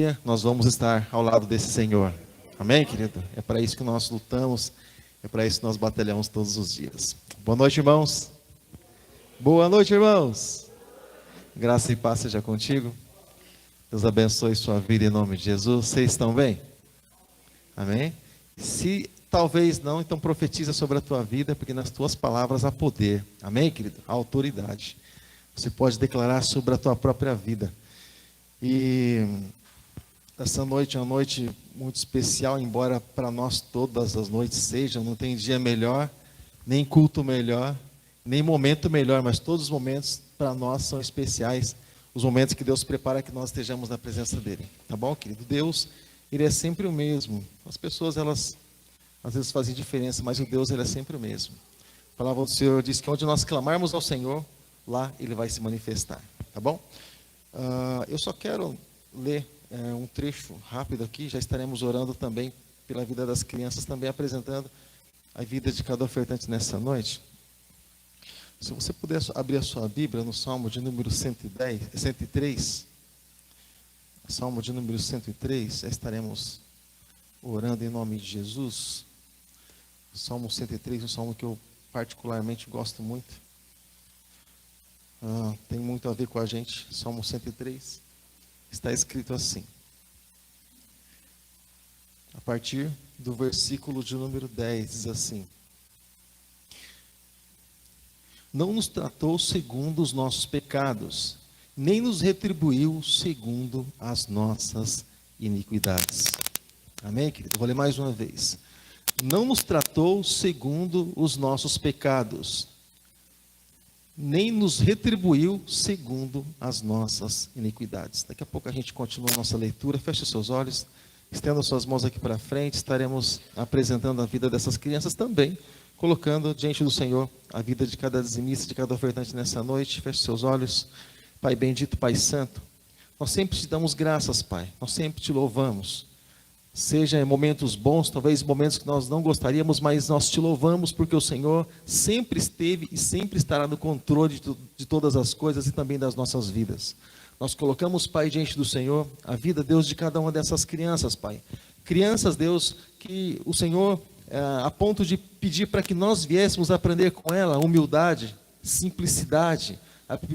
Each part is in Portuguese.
dia nós vamos estar ao lado desse Senhor. Amém, querido? É para isso que nós lutamos, é para isso que nós batalhamos todos os dias. Boa noite, irmãos. Boa noite, irmãos. Graça e paz seja contigo. Deus abençoe sua vida em nome de Jesus. Vocês estão bem? Amém? Se talvez não, então profetiza sobre a tua vida, porque nas tuas palavras há poder. Amém, querido? Há autoridade. Você pode declarar sobre a tua própria vida. E essa noite é uma noite muito especial, embora para nós todas as noites sejam. Não tem dia melhor, nem culto melhor, nem momento melhor, mas todos os momentos para nós são especiais. Os momentos que Deus prepara que nós estejamos na presença dEle. Tá bom, querido? Deus, Ele é sempre o mesmo. As pessoas, elas às vezes fazem diferença, mas o Deus, Ele é sempre o mesmo. A palavra do Senhor diz que onde nós clamarmos ao Senhor, lá Ele vai se manifestar. Tá bom? Eu só quero ler um trecho rápido aqui. Já estaremos orando também pela vida das crianças, também apresentando a vida de cada ofertante nessa noite. Se você puder abrir a sua Bíblia no Salmo de número 103, Salmo de número 103, já estaremos orando em nome de Jesus. Salmo 103, um salmo que eu particularmente gosto muito. Tem muito a ver com a gente. Salmo 103, está escrito assim, a partir do versículo de número 10, diz assim: não nos tratou segundo os nossos pecados, nem nos retribuiu segundo as nossas iniquidades. Amém, querido? Vou ler mais uma vez. Não nos tratou segundo os nossos pecados, nem nos retribuiu segundo as nossas iniquidades. Daqui a pouco a gente continua a nossa leitura. Feche seus olhos, estenda suas mãos aqui para frente. Estaremos apresentando a vida dessas crianças também, colocando diante do Senhor a vida de cada dizimista, de cada ofertante nessa noite. Feche seus olhos. Pai bendito, Pai santo, nós sempre te damos graças, Pai. Nós sempre te louvamos. Seja em momentos bons, talvez momentos que nós não gostaríamos, mas nós te louvamos porque o Senhor sempre esteve e sempre estará no controle de todas as coisas e também das nossas vidas. Nós colocamos, Pai, diante do Senhor a vida, Deus, de cada uma dessas crianças, Pai. Crianças, Deus, que o Senhor, a ponto de pedir para que nós viéssemos aprender com ela humildade, simplicidade,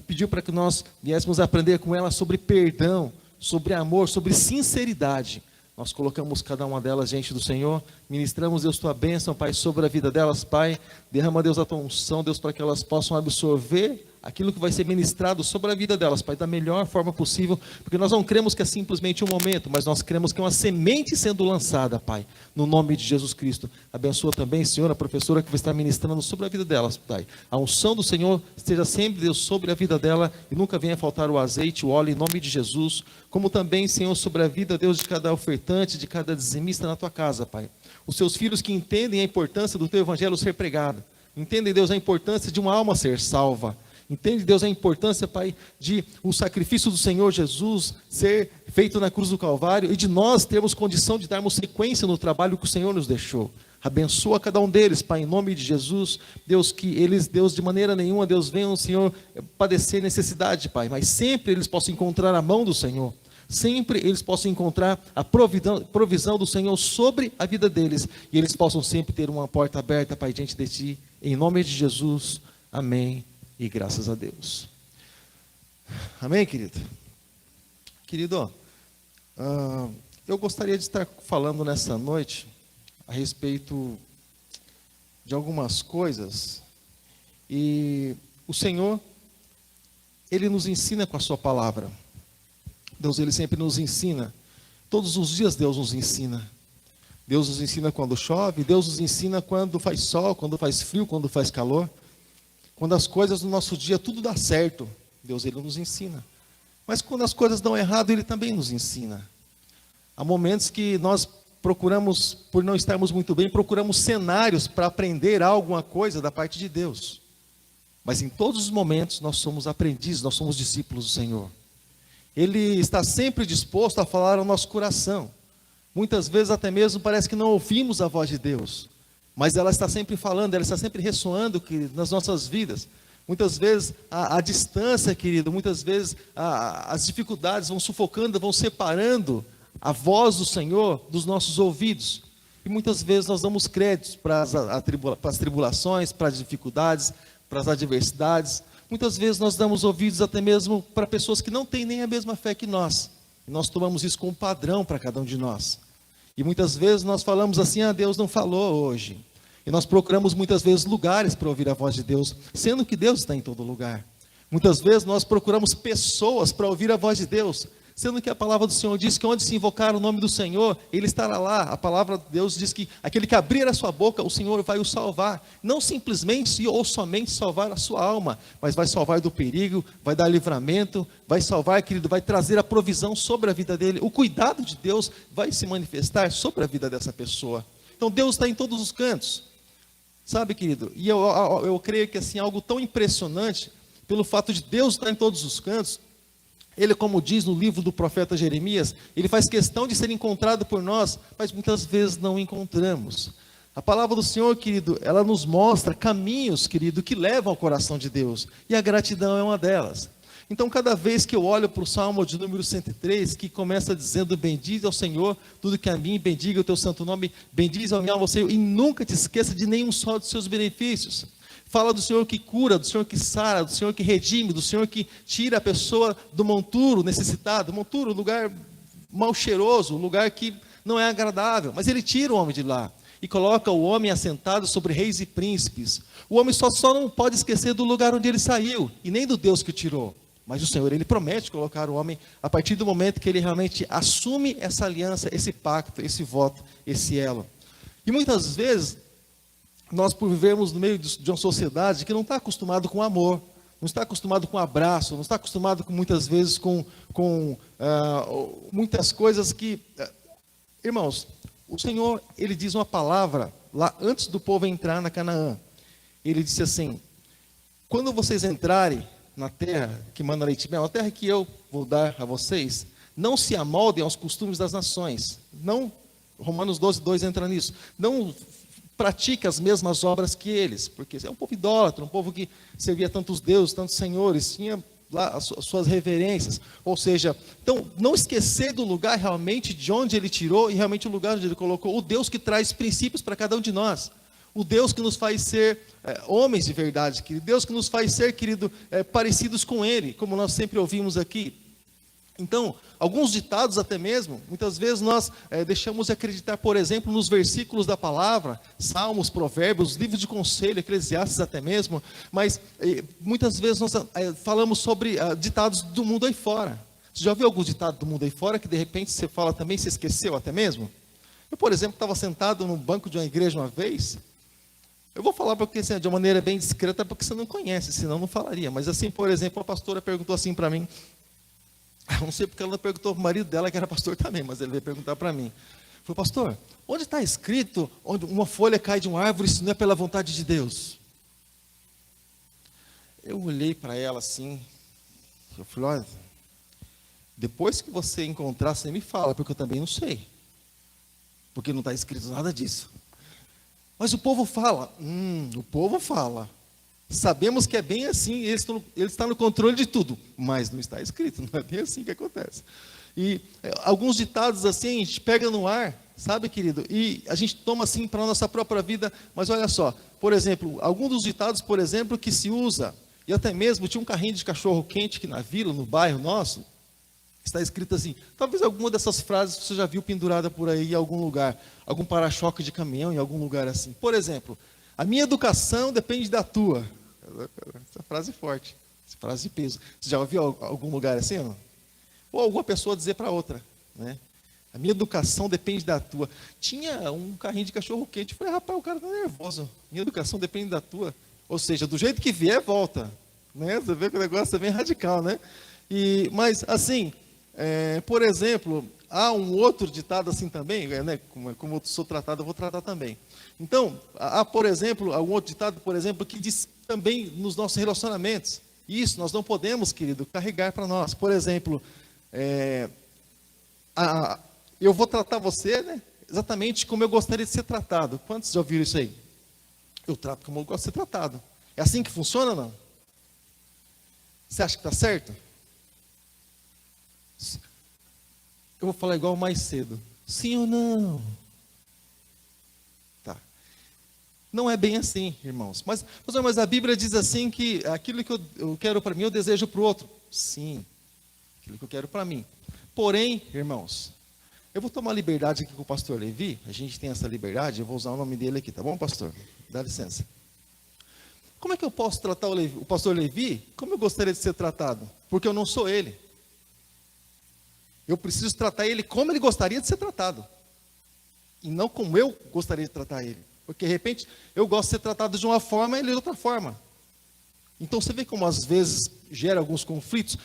pediu para que nós viéssemos aprender com ela sobre perdão, sobre amor, sobre sinceridade. Nós colocamos cada uma delas diante do Senhor, ministramos, Deus, tua bênção, Pai, sobre a vida delas, Pai. Derrama, Deus, a tua unção, Deus, para que elas possam absorver aquilo que vai ser ministrado sobre a vida delas, Pai, da melhor forma possível, porque nós não cremos que é simplesmente um momento, mas nós cremos que é uma semente sendo lançada, Pai, no nome de Jesus Cristo. Abençoa também, Senhor, a professora que vai estar ministrando sobre a vida delas, Pai. A unção do Senhor esteja sempre, Deus, sobre a vida dela e nunca venha faltar o azeite, o óleo, em nome de Jesus, como também, Senhor, sobre a vida, Deus, de cada ofertante, de cada dizimista na tua casa, Pai. Os seus filhos que entendem a importância do teu evangelho ser pregado, entendem, Deus, a importância de uma alma ser salva. Entende, Deus, a importância, Pai, de o sacrifício do Senhor Jesus ser feito na cruz do Calvário e de nós termos condição de darmos sequência no trabalho que o Senhor nos deixou. Abençoa cada um deles, Pai, em nome de Jesus. Deus, que eles, Deus, de maneira nenhuma, Deus, venham, Senhor, padecer necessidade, Pai, mas sempre eles possam encontrar a mão do Senhor. Sempre eles possam encontrar a provisão do Senhor sobre a vida deles. E eles possam sempre ter uma porta aberta, Pai, diante de Ti. Em nome de Jesus, amém. E graças a Deus. Amém, querido? Querido, eu gostaria de estar falando nessa noite a respeito de algumas coisas. E o Senhor, Ele nos ensina com a Sua palavra. Deus, Ele sempre nos ensina. Todos os dias Deus nos ensina. Deus nos ensina quando chove, Deus nos ensina quando faz sol, quando faz frio, quando faz calor. Quando as coisas no nosso dia tudo dá certo, Deus, Ele nos ensina. Mas quando as coisas dão errado, Ele também nos ensina. Há momentos que nós procuramos, por não estarmos muito bem, procuramos cenários para aprender alguma coisa da parte de Deus. Mas em todos os momentos nós somos aprendizes, nós somos discípulos do Senhor. Ele está sempre disposto a falar ao nosso coração. Muitas vezes até mesmo parece que não ouvimos a voz de Deus. Mas ela está sempre falando, ela está sempre ressoando, querido, nas nossas vidas. Muitas vezes a distância, querido, muitas vezes as dificuldades vão sufocando, vão separando a voz do Senhor dos nossos ouvidos. E muitas vezes nós damos créditos para as tribulações, para as dificuldades, para as adversidades. Muitas vezes nós damos ouvidos até mesmo para pessoas que não têm nem a mesma fé que nós. E nós tomamos isso como padrão para cada um de nós. E muitas vezes nós falamos assim: Deus não falou hoje. E nós procuramos muitas vezes lugares para ouvir a voz de Deus, sendo que Deus está em todo lugar. Muitas vezes nós procuramos pessoas para ouvir a voz de Deus, sendo que a palavra do Senhor diz que onde se invocar o nome do Senhor, Ele estará lá. A palavra de Deus diz que aquele que abrir a sua boca, o Senhor vai o salvar. Não simplesmente ou somente salvar a sua alma, mas vai salvar do perigo, vai dar livramento, vai salvar, querido, vai trazer a provisão sobre a vida dele. O cuidado de Deus vai se manifestar sobre a vida dessa pessoa. Então Deus está em todos os cantos. Sabe, querido, e eu creio que assim, algo tão impressionante, pelo fato de Deus estar em todos os cantos, Ele, como diz no livro do profeta Jeremias, Ele faz questão de ser encontrado por nós, mas muitas vezes não encontramos. A palavra do Senhor, querido, ela nos mostra caminhos, querido, que levam ao coração de Deus, e a gratidão é uma delas. Então, cada vez que eu olho para o Salmo de número 103, que começa dizendo: bendize ao Senhor tudo que a mim, bendiga o teu santo nome, bendize ao minha alma, Senhor, e nunca te esqueça de nenhum só dos seus benefícios. Fala do Senhor que cura, do Senhor que sara, do Senhor que redime, do Senhor que tira a pessoa do monturo necessitado. Monturo, lugar mal cheiroso, lugar que não é agradável, mas Ele tira o homem de lá e coloca o homem assentado sobre reis e príncipes. O homem só não pode esquecer do lugar onde ele saiu, e nem do Deus que o tirou. Mas o Senhor, Ele promete colocar o homem a partir do momento que ele realmente assume essa aliança, esse pacto, esse voto, esse elo. E muitas vezes, nós por vivermos no meio de uma sociedade que não está acostumado com amor, não está acostumado com abraço, não está acostumado com muitas vezes com muitas coisas que... irmãos, o Senhor, Ele diz uma palavra lá antes do povo entrar na Canaã. Ele disse assim: quando vocês entrarem na terra que manda leite e mel, a terra que eu vou dar a vocês, não se amoldem aos costumes das nações. Não, Romanos 12:2 entra nisso. Não pratique as mesmas obras que eles, porque é um povo idólatra, um povo que servia tantos deuses, tantos senhores, tinha lá as suas reverências. Ou seja, então, não esquecer do lugar realmente de onde Ele tirou e realmente o lugar onde Ele colocou. O Deus que traz princípios para cada um de nós. O Deus que nos faz ser homens de verdade, querido. Deus que nos faz ser, querido, parecidos com Ele, como nós sempre ouvimos aqui. Então, alguns ditados até mesmo, muitas vezes nós deixamos de acreditar, por exemplo, nos versículos da palavra, Salmos, Provérbios, livros de conselho, Eclesiastes até mesmo, mas muitas vezes nós falamos sobre ditados do mundo aí fora. Você já ouviu alguns ditados do mundo aí fora que de repente você fala também, se esqueceu até mesmo? Eu, por exemplo, estava sentado no banco de uma igreja uma vez. Eu vou falar porque assim, de uma maneira bem discreta, porque você não conhece, senão não falaria. Mas assim, por exemplo, a pastora perguntou assim para mim. Não sei porque ela não perguntou para o marido dela, que era pastor também, mas ele veio perguntar para mim. Falei: pastor, onde está escrito, onde uma folha cai de uma árvore, isso não é pela vontade de Deus? Eu olhei para ela assim, eu falei: olha, depois que você encontrar, você me fala, porque eu também não sei. Porque não está escrito nada disso. Mas o povo fala. O povo fala. Sabemos que é bem assim, ele está no controle de tudo, mas não está escrito, não é bem assim que acontece. E alguns ditados assim, a gente pega no ar, sabe, querido? E a gente toma assim para a nossa própria vida, mas olha só, por exemplo, alguns dos ditados, por exemplo, que se usa, e até mesmo tinha um carrinho de cachorro quente aqui na vila, no bairro nosso, está escrito assim, talvez alguma dessas frases você já viu pendurada por aí em algum lugar, algum para-choque de caminhão em algum lugar assim. Por exemplo, a minha educação depende da tua. Essa frase é forte, essa frase de peso. Você já ouviu algum lugar assim? Não? Ou alguma pessoa dizer para outra, né? A minha educação depende da tua. Tinha um carrinho de cachorro quente. Eu falei: rapaz, o cara está nervoso. Minha educação depende da tua. Ou seja, do jeito que vier, volta. Né? Você vê que o negócio é bem radical, né? Mas assim, por exemplo, há um outro ditado assim também, né? Como eu sou tratado, eu vou tratar também. Então, há, por exemplo, algum outro ditado, por exemplo, que diz também nos nossos relacionamentos. Isso nós não podemos, querido, carregar para nós. Por exemplo, eu vou tratar você, né, exatamente como eu gostaria de ser tratado. Quantos já ouviram isso aí? Eu trato como eu gosto de ser tratado. É assim que funciona ou não? Você acha que está certo? Eu vou falar igual mais cedo. Sim ou não? Tá. Não é bem assim, irmãos. Mas a Bíblia diz assim que aquilo que eu quero para mim, eu desejo para o outro. Sim, aquilo que eu quero para mim. Porém, irmãos, eu vou tomar liberdade aqui com o pastor Levi. A gente tem essa liberdade, eu vou usar o nome dele aqui, tá bom, pastor? Dá licença. Como é que eu posso tratar o pastor Levi como eu gostaria de ser tratado? Porque eu não sou ele. Eu preciso tratar ele como ele gostaria de ser tratado. E não como eu gostaria de tratar ele. Porque, de repente, eu gosto de ser tratado de uma forma e ele de outra forma. Então, você vê como, às vezes, gera alguns conflitos.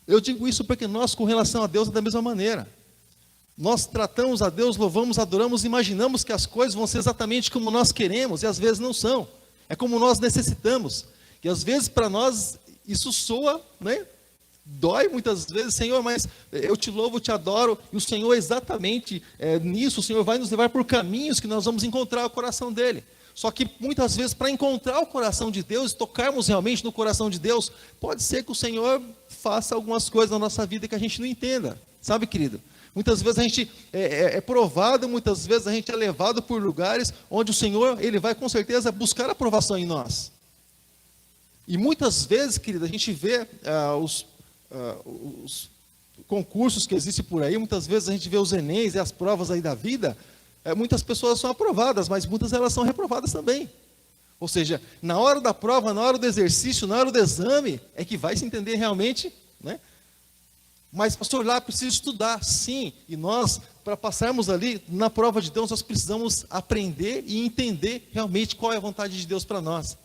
Eu digo isso porque nós, com relação a Deus, é da mesma maneira. Nós tratamos a Deus, louvamos, adoramos, imaginamos que as coisas vão ser exatamente como nós queremos, e às vezes não são. É como nós necessitamos. E às vezes, para nós, isso soa, né? Dói muitas vezes, Senhor, mas eu te louvo, te adoro, e o Senhor exatamente nisso, o Senhor vai nos levar por caminhos que nós vamos encontrar o coração dEle. Só que muitas vezes, para encontrar o coração de Deus, tocarmos realmente no coração de Deus, pode ser que o Senhor faça algumas coisas na nossa vida que a gente não entenda, sabe, querido? Muitas vezes a gente é provado, muitas vezes a gente é levado por lugares onde o Senhor, Ele vai com certeza buscar aprovação em nós. E muitas vezes, querido, a gente vê os concursos que existem por aí, muitas vezes a gente vê os Enems e as provas aí da vida, muitas pessoas são aprovadas, mas muitas elas são reprovadas também. Ou seja, na hora da prova, na hora do exercício, na hora do exame, é que vai se entender realmente, né? Mas, pastor, lá precisa estudar, sim, e nós, para passarmos ali na prova de Deus, nós precisamos aprender e entender realmente qual é a vontade de Deus para nós.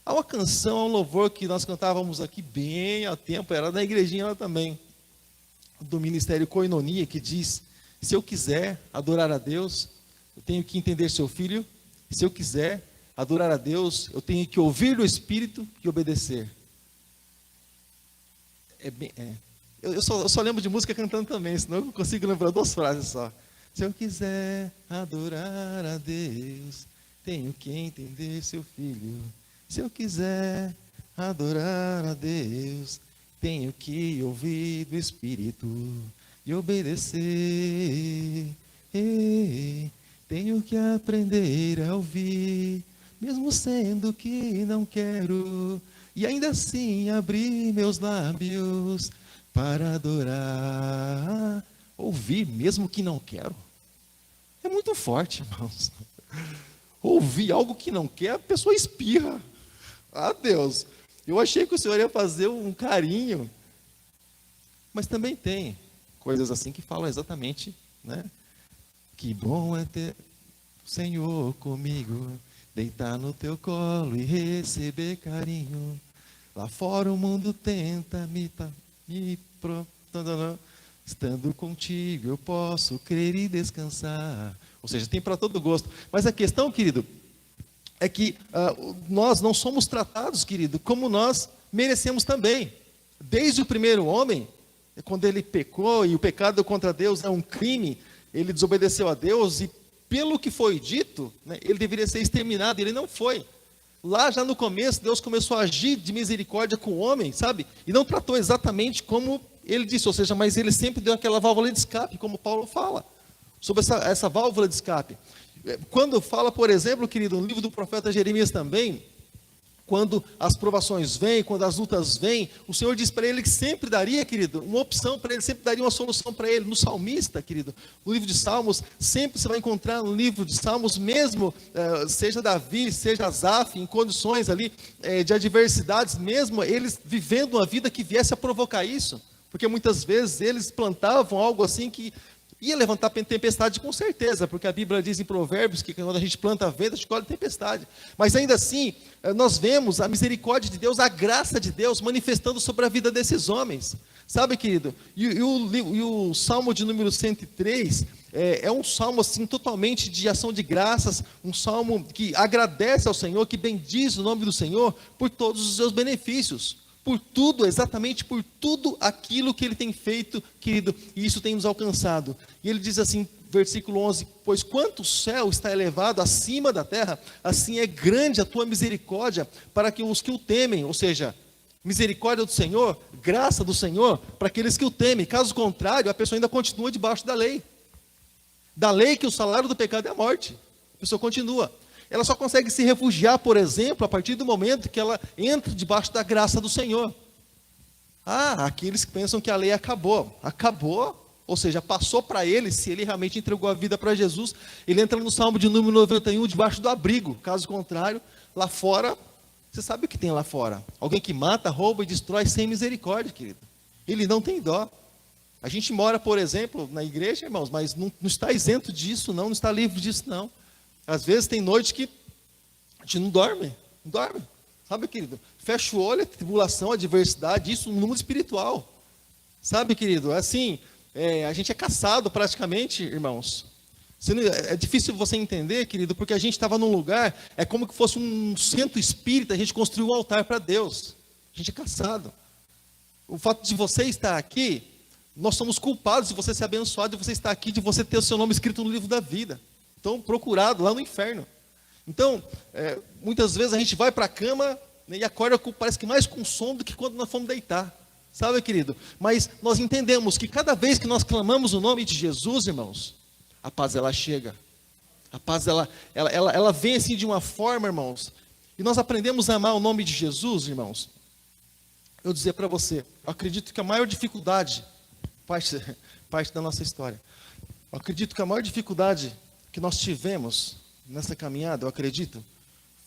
Há uma canção, há um louvor que nós cantávamos aqui bem há tempo, era da igrejinha lá também, do Ministério Koinonia, que diz: se eu quiser adorar a Deus, eu tenho que entender seu filho, se eu quiser adorar a Deus, eu tenho que ouvir o Espírito e obedecer. Eu só lembro de música cantando também, senão eu não consigo lembrar 2 frases só. Se eu quiser adorar a Deus, tenho que entender seu filho. Se eu quiser adorar a Deus, tenho que ouvir do Espírito e obedecer. Tenho que aprender a ouvir, mesmo sendo que não quero, e ainda assim abrir meus lábios para adorar. Ouvir mesmo que não quero. É muito forte, irmãos. Ouvir algo que não quer, a pessoa espirra. Ah, Deus, eu achei que o Senhor ia fazer um carinho. Mas também tem coisas assim que falam exatamente, né? Que bom é ter o Senhor comigo, deitar no teu colo e receber carinho. Lá fora o mundo tenta estando contigo eu posso crer e descansar. Ou seja, tem para todo gosto. Mas a questão, querido, é que nós não somos tratados, querido, como nós merecemos também. Desde o primeiro homem, quando ele pecou, e o pecado contra Deus é um crime, ele desobedeceu a Deus, e pelo que foi dito, né, ele deveria ser exterminado, ele não foi. Lá já no começo, Deus começou a agir de misericórdia com o homem, sabe? E não tratou exatamente como ele disse, ou seja, mas ele sempre deu aquela válvula de escape, como Paulo fala, sobre essa válvula de escape. Quando fala, por exemplo, querido, no livro do profeta Jeremias também, quando as provações vêm, quando as lutas vêm, o Senhor diz para ele que sempre daria, querido, uma opção para ele, sempre daria uma solução para ele. No salmista, querido, no livro de Salmos, sempre você vai encontrar no livro de Salmos, mesmo, seja Davi, seja Asaf, em condições ali de adversidades, mesmo eles vivendo uma vida que viesse a provocar isso, porque muitas vezes eles plantavam algo assim que ia levantar tempestade com certeza, porque a Bíblia diz em Provérbios que quando a gente planta vento, a gente colhe tempestade. Mas ainda assim, nós vemos a misericórdia de Deus, a graça de Deus manifestando sobre a vida desses homens. Sabe, querido? E o Salmo de número 103 é um salmo assim totalmente de ação de graças, um salmo que agradece ao Senhor, que bendiz o nome do Senhor por todos os seus benefícios. Por tudo, exatamente por tudo aquilo que Ele tem feito, querido, e isso tem nos alcançado. E Ele diz assim, versículo 11, pois quanto o céu está elevado acima da terra, assim é grande a tua misericórdia para que os que o temem, ou seja, Misericórdia do Senhor, graça do Senhor, para aqueles que o temem. Caso contrário, a pessoa ainda continua debaixo da lei. Da lei que o salário do pecado é a morte. A pessoa continua. Ela só consegue se refugiar, por exemplo, a partir do momento que ela entra debaixo da graça do Senhor. Aqueles que pensam que a lei acabou. Acabou, ou seja, passou para ele, se ele realmente entregou a vida para Jesus, ele entra no Salmo de número 91, debaixo do abrigo. Caso contrário, lá fora, você sabe o que tem lá fora? Alguém que mata, rouba e destrói sem misericórdia, querido. Ele não tem dó. A gente mora, por exemplo, na igreja, irmãos, mas não está isento disso, não está livre disso, não. Às vezes tem noite que a gente não dorme. Sabe, querido? Fecha o olho, a tribulação, a adversidade, isso no mundo espiritual. Sabe, querido? Assim, a gente é caçado praticamente, irmãos. É difícil você entender, querido, porque a gente estava num lugar, é como que fosse um centro espírita, a gente construiu um altar para Deus. A gente é caçado. O fato de você estar aqui, nós somos culpados de você ser abençoado, de você estar aqui, de você ter o seu nome escrito no livro da vida. Então, procurado lá no inferno. Então, muitas vezes a gente vai para a cama, né, e acorda parece que mais com sono do que quando nós fomos deitar. Sabe, querido? Mas nós entendemos que cada vez que nós clamamos o nome de Jesus, irmãos, a paz ela chega. A paz ela vem assim de uma forma, irmãos. E nós aprendemos a amar o nome de Jesus, irmãos. Eu dizer para você, eu acredito que a maior dificuldade, parte da nossa história, eu acredito que a maior dificuldade que nós tivemos nessa caminhada, eu acredito,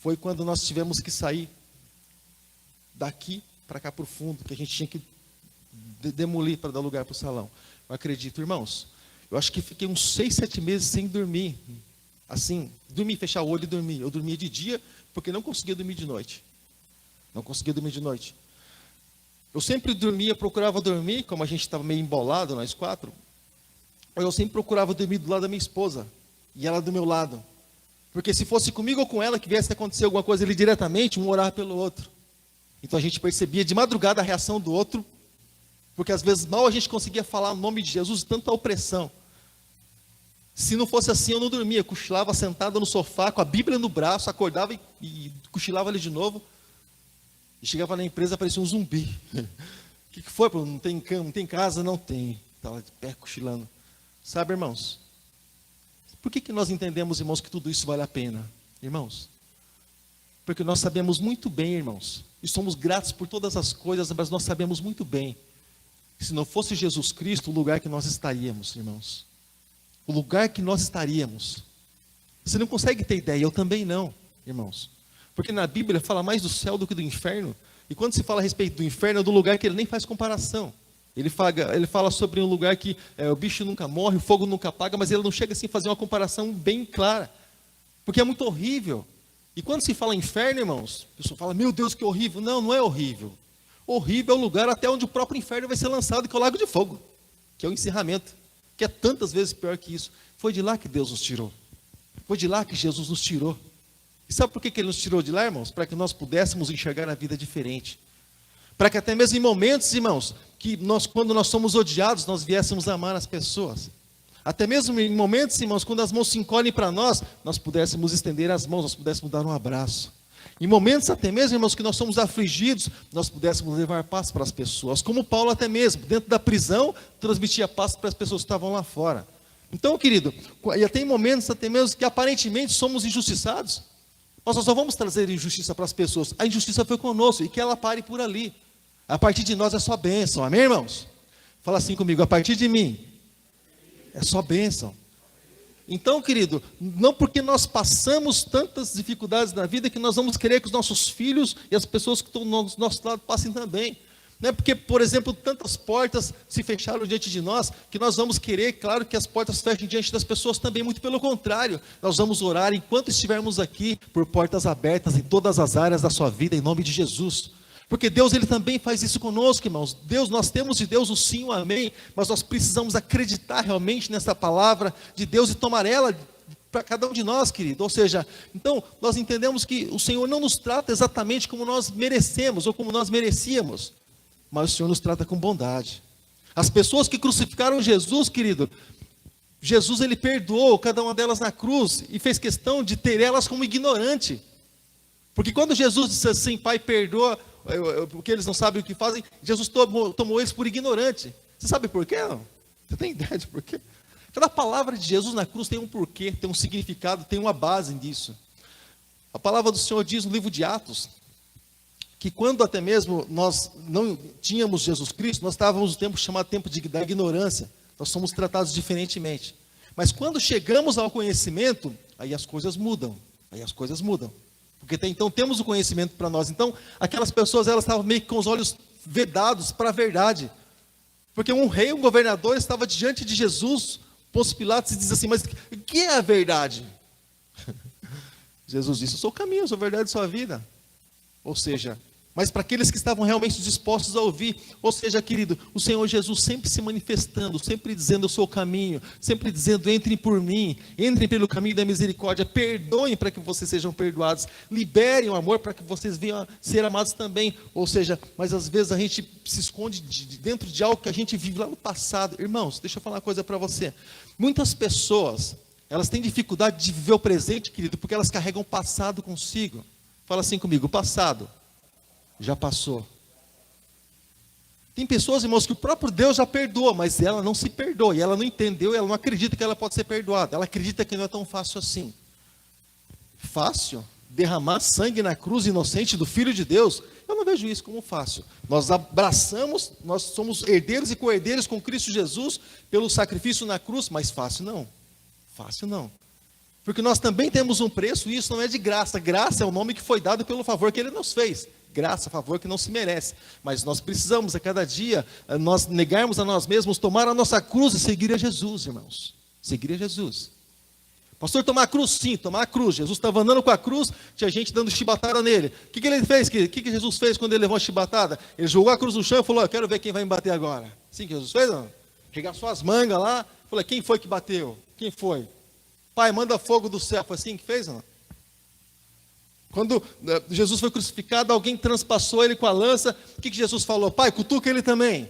foi quando nós tivemos que sair daqui para cá para o fundo, que a gente tinha que demolir para dar lugar para o salão. Eu acredito, irmãos, eu acho que fiquei uns 6, 7 meses sem dormir, assim, dormir, fechar o olho e dormir. Eu dormia de dia, porque não conseguia dormir de noite. Eu sempre dormia, procurava dormir, como a gente estava meio embolado, nós 4, eu sempre procurava dormir do lado da minha esposa, e ela do meu lado. Porque se fosse comigo ou com ela que viesse a acontecer alguma coisa ali diretamente, um orava pelo outro. Então a gente percebia de madrugada a reação do outro, porque às vezes mal a gente conseguia falar o nome de Jesus, tanta opressão. Se não fosse assim, eu não dormia, cochilava sentado no sofá, com a Bíblia no braço, acordava e cochilava ali de novo. E chegava na empresa, parecia um zumbi. O que foi? Não tem cama, não tem casa? Não tem. Estava de pé cochilando. Sabe, irmãos? Por que nós entendemos, irmãos, que tudo isso vale a pena? Irmãos, porque nós sabemos muito bem, irmãos, e somos gratos por todas as coisas, mas nós sabemos muito bem, que se não fosse Jesus Cristo, o lugar que nós estaríamos, irmãos. O lugar que nós estaríamos. Você não consegue ter ideia, eu também não, irmãos. Porque na Bíblia fala mais do céu do que do inferno. E quando se fala a respeito do inferno, é do lugar que ele nem faz comparação. Ele fala sobre um lugar que o bicho nunca morre, o fogo nunca apaga, mas ele não chega assim a fazer uma comparação bem clara. Porque é muito horrível. E quando se fala inferno, irmãos, a pessoa fala, meu Deus, que horrível. Não, não é horrível. Horrível é o lugar até onde o próprio inferno vai ser lançado, que é o lago de fogo. Que é o encerramento. Que é tantas vezes pior que isso. Foi de lá que Deus nos tirou. Foi de lá que Jesus nos tirou. E sabe por que Ele nos tirou de lá, irmãos? Para que nós pudéssemos enxergar a vida diferente. Para que até mesmo em momentos, irmãos, que quando nós somos odiados, nós viéssemos amar as pessoas. Até mesmo em momentos, irmãos, quando as mãos se encolhem para nós pudéssemos estender as mãos, nós pudéssemos dar um abraço. Em momentos até mesmo, irmãos, que nós somos afligidos, nós pudéssemos levar paz para as pessoas. Como Paulo até mesmo, dentro da prisão, transmitia paz para as pessoas que estavam lá fora. Então, querido, e até em momentos até mesmo que aparentemente somos injustiçados, nós só vamos trazer injustiça para as pessoas. A injustiça foi conosco e que ela pare por ali. A partir de nós é só bênção, amém, irmãos? Fala assim comigo, a partir de mim é só bênção. Então, querido, não porque nós passamos tantas dificuldades na vida que nós vamos querer que os nossos filhos e as pessoas que estão do nosso lado passem também. Não é porque, por exemplo, tantas portas se fecharam diante de nós, que nós vamos querer, claro, que as portas fechem diante das pessoas também, muito pelo contrário. Nós vamos orar enquanto estivermos aqui, por portas abertas em todas as áreas da sua vida, em nome de Jesus. Porque Deus, Ele também faz isso conosco, irmãos. Deus, nós temos de Deus o sim, o amém, mas nós precisamos acreditar realmente nessa palavra de Deus e tomar ela para cada um de nós, querido. Ou seja, então, nós entendemos que o Senhor não nos trata exatamente como nós merecemos, ou como nós merecíamos, mas o Senhor nos trata com bondade. As pessoas que crucificaram Jesus, querido, Jesus, Ele perdoou cada uma delas na cruz, e fez questão de ter elas como ignorante. Porque quando Jesus disse assim, Pai, perdoa porque eles não sabem o que fazem. Jesus tomou eles por ignorante. Você sabe por quê? Não? Você tem ideia de por quê? Cada palavra de Jesus na cruz tem um porquê, tem um significado, tem uma base nisso. A palavra do Senhor diz no livro de Atos, que quando até mesmo nós não tínhamos Jesus Cristo, nós estávamos no tempo chamado tempo da ignorância. Nós somos tratados diferentemente. Mas quando chegamos ao conhecimento, aí as coisas mudam. Porque até então temos o conhecimento para nós. Então, aquelas pessoas, elas estavam meio que com os olhos vedados para a verdade. Porque um rei, um governador, estava diante de Jesus, Pôncio Pilatos, e diz assim, mas o que é a verdade? Jesus disse, eu sou o caminho, eu sou a verdade de sua vida. Ou seja, mas para aqueles que estavam realmente dispostos a ouvir, ou seja, querido, o Senhor Jesus sempre se manifestando, sempre dizendo, eu sou o caminho, sempre dizendo, entrem por mim, entrem pelo caminho da misericórdia, perdoem para que vocês sejam perdoados, liberem o amor para que vocês venham a ser amados também. Ou seja, mas às vezes a gente se esconde dentro de algo que a gente vive lá no passado. Irmãos, deixa eu falar uma coisa para você. Muitas pessoas, elas têm dificuldade de viver o presente, querido, porque elas carregam o passado consigo. Fala assim comigo, o passado já passou. Tem pessoas, irmãos, que o próprio Deus já perdoa, mas ela não se perdoa, e ela não entendeu, e ela não acredita que ela pode ser perdoada, ela acredita que não é tão fácil assim. Fácil? Derramar sangue na cruz inocente do Filho de Deus? Eu não vejo isso como fácil. Nós abraçamos, nós somos herdeiros e co-herdeiros com Cristo Jesus, pelo sacrifício na cruz, mas fácil não. Fácil não. Porque nós também temos um preço, e isso não é de graça. Graça é o nome que foi dado pelo favor que Ele nos fez. Graça, favor que não se merece. Mas nós precisamos a cada dia, nós negarmos a nós mesmos, tomar a nossa cruz e seguir a Jesus, irmãos. Seguir a Jesus. Pastor, tomar a cruz? Sim, tomar a cruz. Jesus estava andando com a cruz, tinha gente dando chibatada nele. O que ele fez? O que Jesus fez quando ele levou a chibatada? Ele jogou a cruz no chão e falou, eu quero ver quem vai me bater agora. Sim que Jesus fez, não? Regaçou as mangas lá, falou, quem foi que bateu? Quem foi? Pai, manda fogo do céu. Foi assim que fez, não? Quando Jesus foi crucificado, alguém transpassou ele com a lança. O que Jesus falou? Pai, cutuca ele também.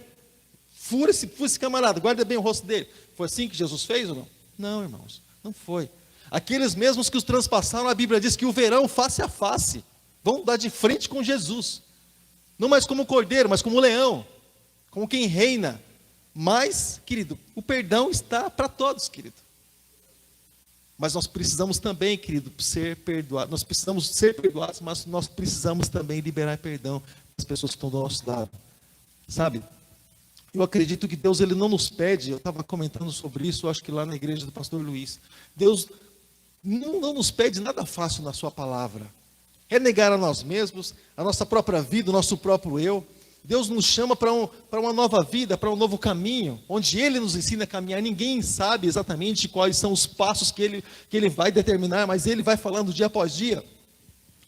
Fura esse camarada, guarda bem o rosto dele. Foi assim que Jesus fez ou não? Não, irmãos, não foi. Aqueles mesmos que os transpassaram, a Bíblia diz que o verão face a face. Vão dar de frente com Jesus. Não mais como cordeiro, mas como leão. Como quem reina. Mas, querido, o perdão está para todos, querido. Mas nós precisamos também, querido, ser perdoados. Nós precisamos ser perdoados, mas nós precisamos também liberar perdão às pessoas que estão do nosso lado. Sabe? Eu acredito que Deus, Ele não nos pede, eu estava comentando sobre isso, eu acho que lá na igreja do pastor Luiz. Deus não nos pede nada fácil na sua palavra. É negar a nós mesmos, a nossa própria vida, o nosso próprio eu. Deus nos chama para uma nova vida, para um novo caminho, onde Ele nos ensina a caminhar. Ninguém sabe exatamente quais são os passos que Ele vai determinar, mas Ele vai falando dia após dia.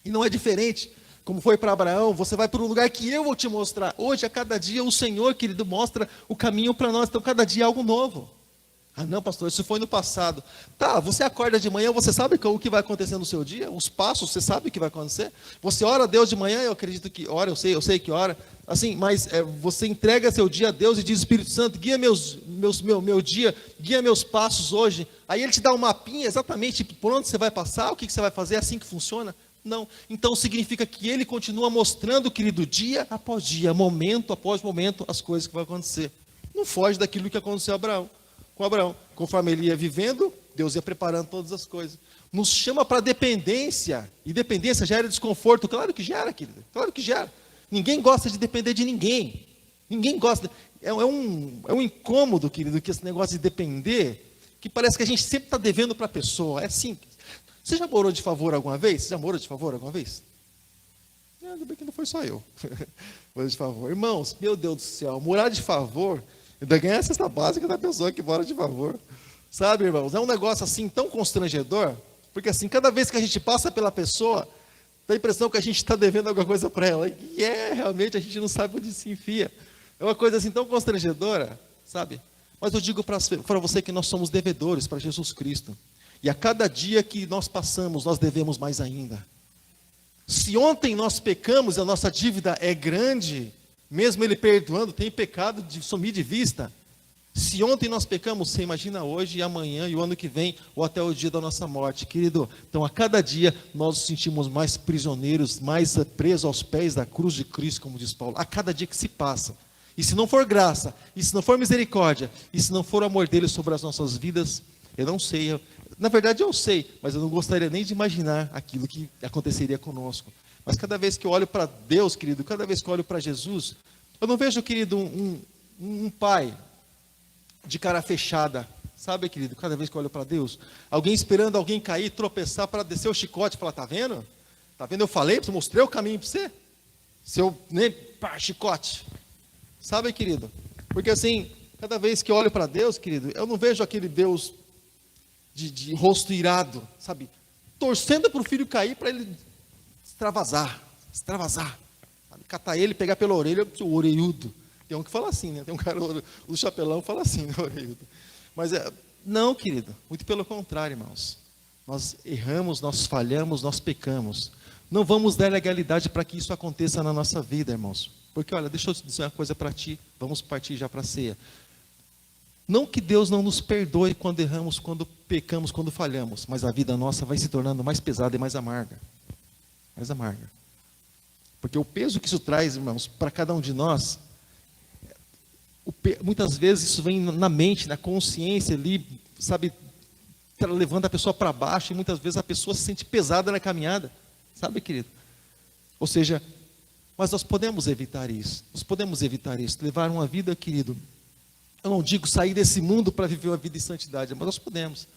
E não é diferente, como foi para Abraão, você vai para um lugar que eu vou te mostrar. Hoje, a cada dia, o Senhor, querido, mostra o caminho para nós, então cada dia é algo novo. Ah não, pastor, isso foi no passado. Tá, você acorda de manhã, você sabe o que vai acontecer no seu dia? Os passos, você sabe o que vai acontecer? Você ora a Deus de manhã, eu acredito que ora, eu sei que ora. Assim, mas você entrega seu dia a Deus e diz, Espírito Santo, guia meu dia, guia meus passos hoje. Aí Ele te dá um mapinha exatamente por onde você vai passar, o que você vai fazer, é assim que funciona? Não. Então significa que Ele continua mostrando, querido, dia após dia, momento após momento, as coisas que vão acontecer. Não foge daquilo que aconteceu com Abraão. Conforme ele ia vivendo, Deus ia preparando todas as coisas. Nos chama para dependência, e dependência gera desconforto. Claro que gera, querido, claro que gera. Ninguém gosta de depender de ninguém. Ninguém gosta. É um incômodo, querido, que esse negócio de depender, que parece que a gente sempre está devendo para a pessoa. É assim. Você já morou de favor alguma vez? Você já morou de favor alguma vez? Ainda bem que não foi só eu. Morou de favor. Irmãos, meu Deus do céu, morar de favor, ainda ganhar a cesta básica da pessoa que mora de favor. Sabe, irmãos, é um negócio assim tão constrangedor, porque assim, cada vez que a gente passa pela pessoa, dá a impressão que a gente está devendo alguma coisa para ela. E realmente a gente não sabe onde se enfia. É uma coisa assim tão constrangedora, sabe? Mas eu digo para você que nós somos devedores para Jesus Cristo. E a cada dia que nós passamos, nós devemos mais ainda. Se ontem nós pecamos e a nossa dívida é grande, mesmo Ele perdoando, tem pecado de sumir de vista. Se ontem nós pecamos, você imagina hoje e amanhã e o ano que vem, ou até o dia da nossa morte, querido. Então, a cada dia, nós nos sentimos mais prisioneiros, mais presos aos pés da cruz de Cristo, como diz Paulo, a cada dia que se passa. E se não for graça, e se não for misericórdia, e se não for o amor dele sobre as nossas vidas, eu não sei. Na verdade, eu sei, mas eu não gostaria nem de imaginar aquilo que aconteceria conosco. Mas cada vez que eu olho para Deus, querido, cada vez que eu olho para Jesus, eu não vejo, querido, um pai de cara fechada, sabe, querido, cada vez que eu olho para Deus, alguém esperando alguém cair, tropeçar para descer o chicote e falar, tá vendo? Tá vendo? Eu falei, eu mostrei o caminho para você. Seu, né, pá, chicote. Sabe, querido? Porque assim, cada vez que eu olho para Deus, querido, eu não vejo aquele Deus de rosto irado, sabe? Torcendo para o filho cair, para ele extravasar. Sabe? Catar ele, pegar pela orelha, o orelhudo. Tem um que fala assim, né? Tem um cara, o chapelão fala assim, né, orelhudo. Mas, não, querido, muito pelo contrário, irmãos. Nós erramos, nós falhamos, nós pecamos. Não vamos dar legalidade para que isso aconteça na nossa vida, irmãos. Porque, olha, deixa eu dizer uma coisa para ti, vamos partir já para a ceia. Não que Deus não nos perdoe quando erramos, quando pecamos, quando falhamos, mas a vida nossa vai se tornando mais pesada e mais amarga. Mais amarga. Porque o peso que isso traz, irmãos, para cada um de nós, muitas vezes isso vem na mente, na consciência ali, sabe, levando a pessoa para baixo, e muitas vezes a pessoa se sente pesada na caminhada, sabe, querido? Ou seja, mas nós podemos evitar isso, levar uma vida, querido, eu não digo sair desse mundo para viver uma vida em santidade, mas nós podemos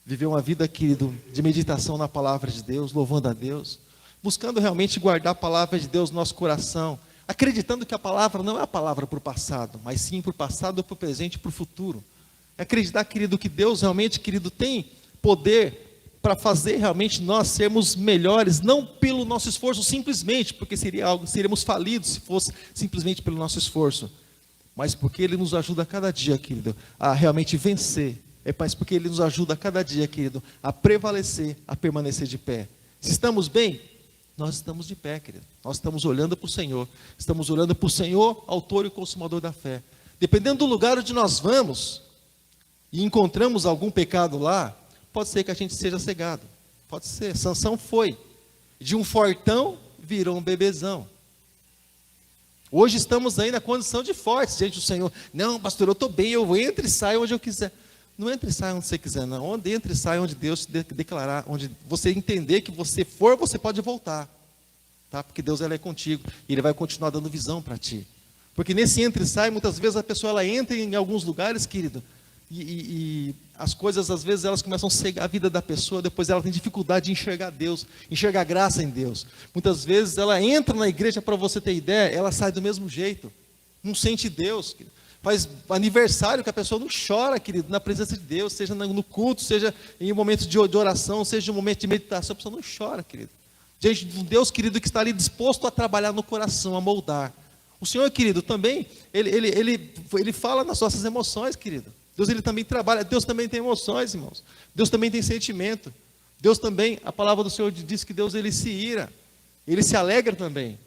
viver uma vida, querido, de meditação na palavra de Deus, louvando a Deus, buscando realmente guardar a palavra de Deus no nosso coração, acreditando que a palavra não é a palavra para o passado, mas sim para o passado, para o presente e para o futuro. É acreditar, querido, que Deus realmente, querido, tem poder para fazer realmente nós sermos melhores, não pelo nosso esforço simplesmente, porque seríamos falidos se fosse simplesmente pelo nosso esforço, mas porque Ele nos ajuda a cada dia, querido, a realmente vencer. É porque Ele nos ajuda a cada dia, querido, a prevalecer, a permanecer de pé. Se estamos bem, nós estamos de pé, querido. Nós estamos olhando para o Senhor. Estamos olhando para o Senhor, autor e consumador da fé. Dependendo do lugar onde nós vamos e encontramos algum pecado lá, pode ser que a gente seja cegado. Pode ser. Sansão foi. De um fortão virou um bebezão. Hoje estamos aí na condição de fortes diante do Senhor. Não, pastor, eu estou bem, eu entro e saio onde eu quiser. Não entre e sai onde você quiser, não. Onde entra e sai, onde Deus declarar, onde você entender que você for, você pode voltar. Tá? Porque Deus é contigo e Ele vai continuar dando visão para ti. Porque nesse entra e sai, muitas vezes a pessoa ela entra em alguns lugares, querido, e as coisas às vezes elas começam a cegar a vida da pessoa, depois ela tem dificuldade de enxergar Deus, enxergar graça em Deus. Muitas vezes ela entra na igreja, para você ter ideia, ela sai do mesmo jeito, não sente Deus, querido. Faz aniversário que a pessoa não chora, querido, na presença de Deus, seja no culto, seja em um momento de oração, seja em um momento de meditação, a pessoa não chora, querido. Diante de um Deus, querido, que está ali disposto a trabalhar no coração, a moldar. O Senhor, querido, também, Ele fala nas nossas emoções, querido. Deus, Ele também trabalha, Deus também tem emoções, irmãos. Deus também tem sentimento. Deus também, a palavra do Senhor diz que Deus, Ele se ira. Ele se alegra também.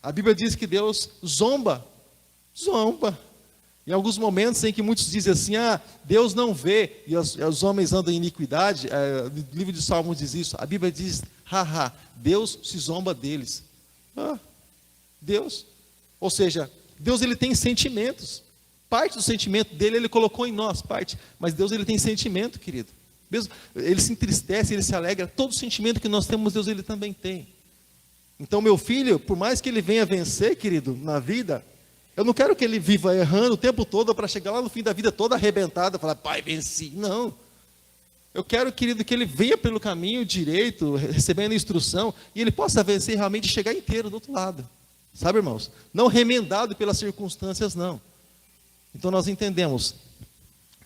A Bíblia diz que Deus zomba. Em alguns momentos em que muitos dizem assim, Deus não vê, e os homens andam em iniquidade, o livro de Salmos diz isso, a Bíblia diz, Deus se zomba deles. Deus, ou seja, Deus Ele tem sentimentos, parte do sentimento dele Ele colocou em nós, mas Deus Ele tem sentimento, querido, mesmo, Ele se entristece, Ele se alegra, todo sentimento que nós temos, Deus Ele também tem. Então meu filho, por mais que ele venha vencer, querido, na vida, eu não quero que ele viva errando o tempo todo para chegar lá no fim da vida toda arrebentada, falar, pai, venci. Não. Eu quero, querido, que ele venha pelo caminho direito, recebendo instrução, e ele possa vencer realmente e chegar inteiro do outro lado. Sabe, irmãos? Não remendado pelas circunstâncias, não. Então nós entendemos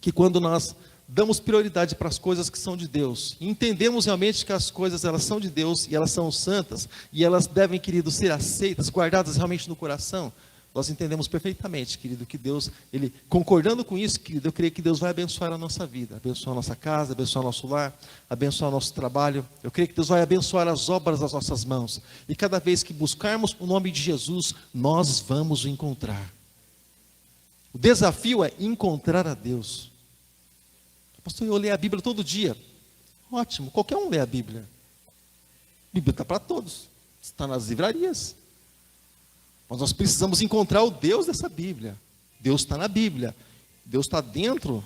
que quando nós damos prioridade para as coisas que são de Deus, e entendemos realmente que as coisas elas são de Deus, e elas são santas, e elas devem, querido, ser aceitas, guardadas realmente no coração, nós entendemos perfeitamente, querido, que Deus, Ele, concordando com isso, querido, eu creio que Deus vai abençoar a nossa vida, abençoar a nossa casa, abençoar o nosso lar, abençoar o nosso trabalho. Eu creio que Deus vai abençoar as obras das nossas mãos. E cada vez que buscarmos o nome de Jesus, nós vamos o encontrar. O desafio é encontrar a Deus. Pastor, eu leio a Bíblia todo dia. Ótimo, qualquer um lê a Bíblia. A Bíblia está para todos, está nas livrarias. Mas nós precisamos encontrar o Deus dessa Bíblia. Deus está na Bíblia. Deus está dentro